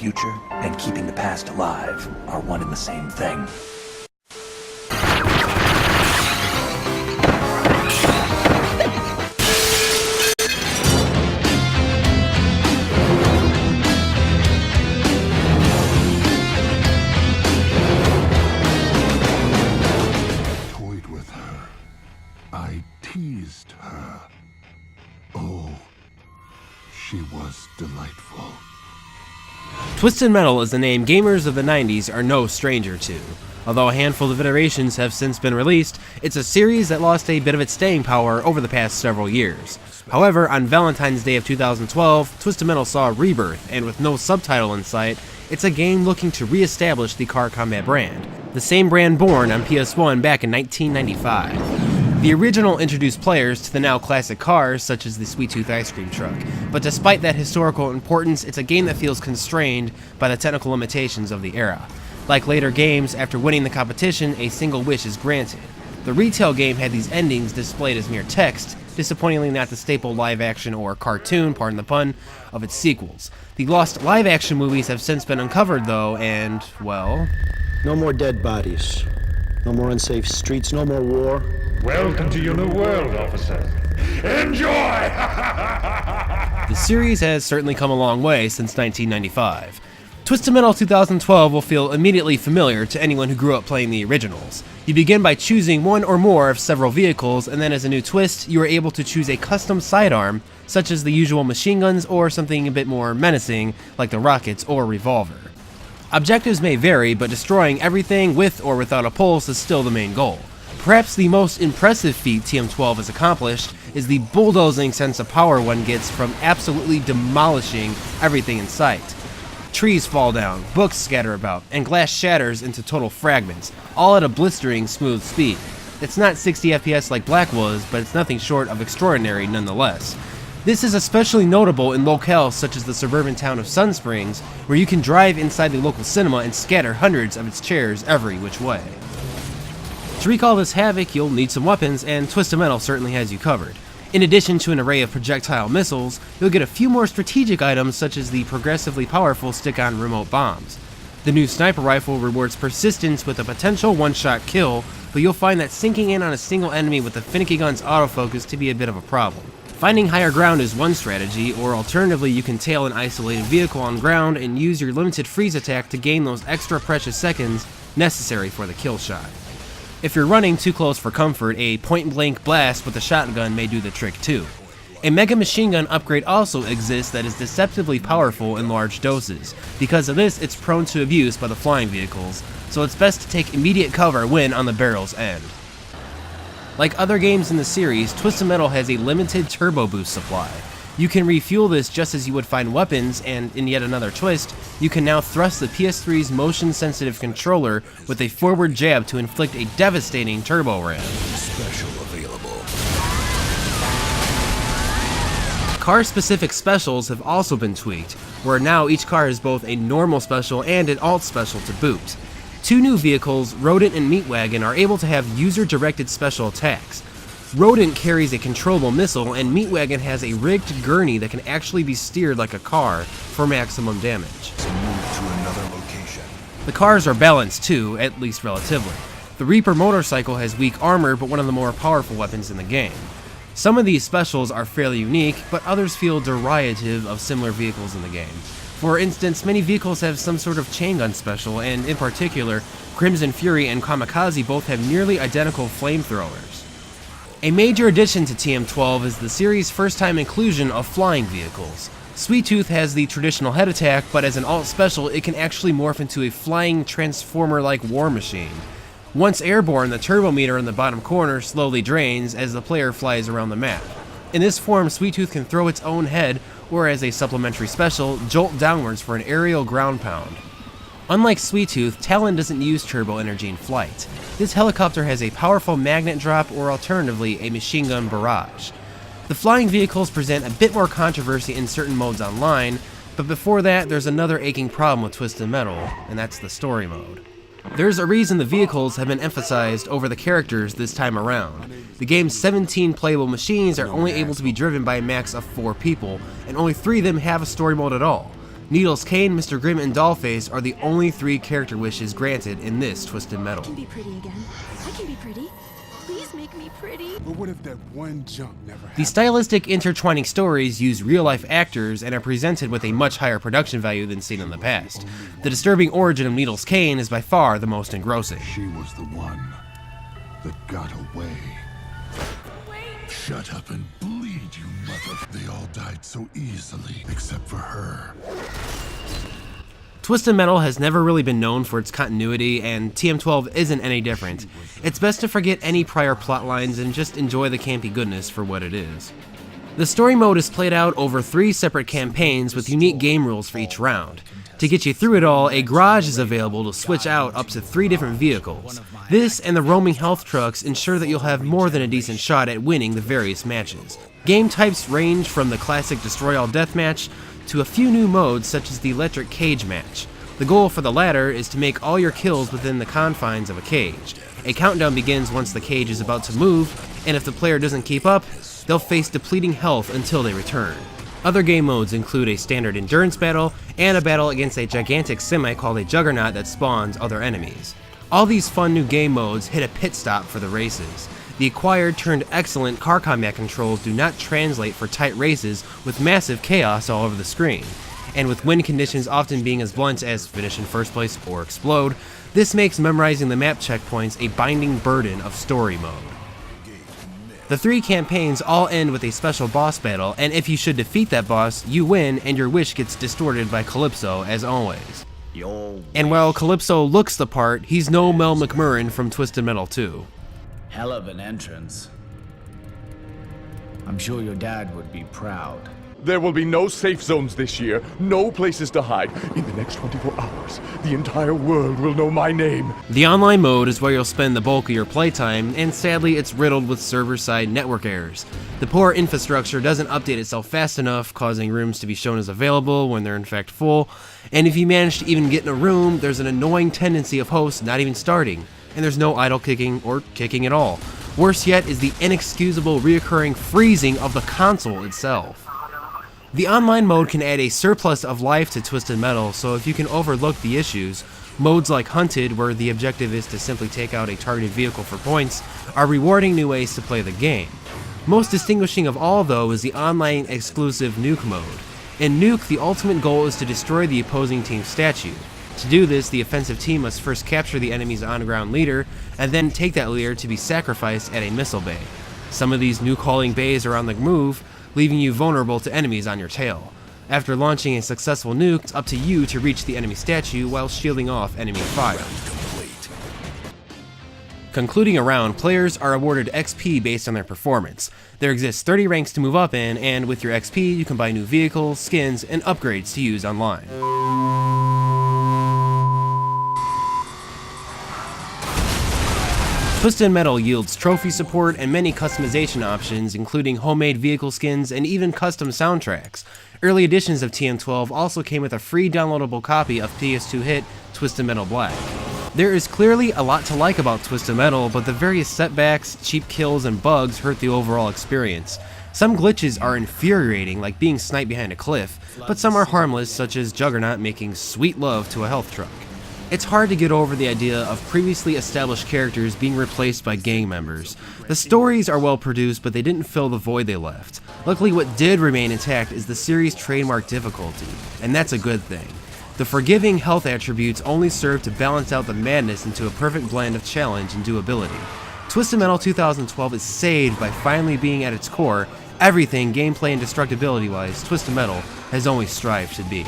future and keeping the past alive are one and the same thing. Toyed with her. I teased her. Oh, she was delightful. Twisted Metal is a name gamers of the 90s are no stranger to. Although a handful of iterations have since been released, it's a series that lost a bit of its staying power over the past several years. However, on Valentine's Day of 2012, Twisted Metal saw a rebirth, and with no subtitle in sight, it's a game looking to re-establish the Car Combat brand, the same brand born on PS1 back in 1995. The original introduced players to the now classic cars, such as the Sweet Tooth ice cream truck, but despite that historical importance, it's a game that feels constrained by the technical limitations of the era. Like later games, after winning the competition, a single wish is granted. The retail game had these endings displayed as mere text, disappointingly not the staple live-action or cartoon, pardon the pun, of its sequels. The lost live-action movies have since been uncovered though, and, well... No more dead bodies. No more unsafe streets, no more war. Welcome to your new world, officer. Enjoy! The series has certainly come a long way since 1995. Twisted Metal 2012 will feel immediately familiar to anyone who grew up playing the originals. You begin by choosing one or more of several vehicles, and then as a new twist, you are able to choose a custom sidearm, such as the usual machine guns or something a bit more menacing, like the rockets or revolver. Objectives may vary, but destroying everything with or without a pulse is still the main goal. Perhaps the most impressive feat TM12 has accomplished is the bulldozing sense of power one gets from absolutely demolishing everything in sight. Trees fall down, books scatter about, and glass shatters into total fragments, all at a blistering smooth speed. It's not 60 FPS like Black was, but it's nothing short of extraordinary nonetheless. This is especially notable in locales such as the suburban town of Sun Springs, where you can drive inside the local cinema and scatter hundreds of its chairs every which way. To wreak all this havoc, you'll need some weapons, and Twisted Metal certainly has you covered. In addition to an array of projectile missiles, you'll get a few more strategic items such as the progressively powerful stick-on remote bombs. The new sniper rifle rewards persistence with a potential one-shot kill, but you'll find that sinking in on a single enemy with the finicky gun's autofocus to be a bit of a problem. Finding higher ground is one strategy, or alternatively you can tail an isolated vehicle on ground and use your limited freeze attack to gain those extra precious seconds necessary for the kill shot. If you're running too close for comfort, a point-blank blast with a shotgun may do the trick too. A mega machine gun upgrade also exists that is deceptively powerful in large doses. Because of this, it's prone to abuse by the flying vehicles, so it's best to take immediate cover when on the barrel's end. Like other games in the series, Twisted Metal has a limited turbo boost supply. You can refuel this just as you would find weapons, and in yet another twist, you can now thrust the PS3's motion-sensitive controller with a forward jab to inflict a devastating turbo ram. Special available. Car-specific specials have also been tweaked, where now each car has both a normal special and an alt special to boot. Two new vehicles, Rodent and Meatwagon, are able to have user-directed special attacks. Rodent carries a controllable missile, and Meatwagon has a rigged gurney that can actually be steered like a car for maximum damage. Move to another location. The cars are balanced too, at least relatively. The Reaper motorcycle has weak armor, but one of the more powerful weapons in the game. Some of these specials are fairly unique, but others feel derivative of similar vehicles in the game. For instance, many vehicles have some sort of chain gun special, and in particular, Crimson Fury and Kamikaze both have nearly identical flamethrowers. A major addition to TM12 is the series' first-time inclusion of flying vehicles. Sweet Tooth has the traditional head attack, but as an alt special, it can actually morph into a flying transformer-like war machine. Once airborne, the turbo meter in the bottom corner slowly drains as the player flies around the map. In this form, Sweet Tooth can throw its own head, or as a supplementary special, jolt downwards for an aerial ground pound. Unlike Sweet Tooth, Talon doesn't use turbo energy in flight. This helicopter has a powerful magnet drop, or alternatively, a machine gun barrage. The flying vehicles present a bit more controversy in certain modes online, but before that, there's another aching problem with Twisted Metal, and that's the story mode. There's a reason the vehicles have been emphasized over the characters this time around. The game's 17 playable machines are only able to be driven by a max of 4 people, and only 3 of them have a story mode at all. Needles Cane, Mr. Grimm, and Dollface are the only 3 character wishes granted in this Twisted Metal. I can be pretty again. I can be pretty. Please make me pretty. But what if that one jump never happened? The stylistic intertwining stories use real-life actors and are presented with a much higher production value than seen in the past. The disturbing origin of Needles Cane is by far the most engrossing. She was the one that got away. Shut up and bleed, you mother. They all died so easily, except for her. Twisted Metal has never really been known for its continuity, and TM12 isn't any different. It's best to forget any prior plot lines and just enjoy the campy goodness for what it is. The story mode is played out over 3 separate campaigns with unique game rules for each round. To get you through it all, a garage is available to switch out up to 3 different vehicles. This and the roaming health trucks ensure that you'll have more than a decent shot at winning the various matches. Game types range from the classic Destroy All Deathmatch to a few new modes such as the Electric Cage Match. The goal for the latter is to make all your kills within the confines of a cage. A countdown begins once the cage is about to move, and if the player doesn't keep up, they'll face depleting health until they return. Other game modes include a standard endurance battle and a battle against a gigantic semi called a Juggernaut that spawns other enemies. All these fun new game modes hit a pit stop for the races. The acquired turned excellent car combat controls do not translate for tight races with massive chaos all over the screen. And with win conditions often being as blunt as finish in first place or explode, this makes memorizing the map checkpoints a binding burden of story mode. The 3 campaigns all end with a special boss battle, and if you should defeat that boss, you win and your wish gets distorted by Calypso as always. And while Calypso looks the part, he's no Mel McMurrin from Twisted Metal 2. Hell of an entrance. I'm sure your dad would be proud. There will be no safe zones this year, no places to hide. In the next 24 hours, the entire world will know my name. The online mode is where you'll spend the bulk of your playtime, and sadly it's riddled with server-side network errors. The poor infrastructure doesn't update itself fast enough, causing rooms to be shown as available when they're in fact full, and if you manage to even get in a room, there's an annoying tendency of hosts not even starting, and there's no idle kicking or kicking at all. Worse yet is the inexcusable reoccurring freezing of the console itself. The online mode can add a surplus of life to Twisted Metal, so if you can overlook the issues, modes like Hunted, where the objective is to simply take out a targeted vehicle for points, are rewarding new ways to play the game. Most distinguishing of all, though, is the online exclusive Nuke mode. In Nuke, the ultimate goal is to destroy the opposing team's statue. To do this, the offensive team must first capture the enemy's on-ground leader, and then take that leader to be sacrificed at a missile bay. Some of these nuke-hauling bays are on the move, leaving you vulnerable to enemies on your tail. After launching a successful nuke, it's up to you to reach the enemy statue while shielding off enemy fire. Concluding a round, players are awarded XP based on their performance. There exists 30 ranks to move up in, and with your XP you can buy new vehicles, skins, and upgrades to use online. Twisted Metal yields trophy support and many customization options, including homemade vehicle skins and even custom soundtracks. Early editions of TM12 also came with a free downloadable copy of PS2 hit Twisted Metal Black. There is clearly a lot to like about Twisted Metal, but the various setbacks, cheap kills, and bugs hurt the overall experience. Some glitches are infuriating, like being sniped behind a cliff, but some are harmless, such as Juggernaut making sweet love to a health truck. It's hard to get over the idea of previously established characters being replaced by gang members. The stories are well produced, but they didn't fill the void they left. Luckily, what did remain intact is the series' trademark difficulty, and that's a good thing. The forgiving health attributes only serve to balance out the madness into a perfect blend of challenge and doability. Twisted Metal 2012 is saved by finally being at its core everything gameplay and destructibility-wise Twisted Metal has always strived to be.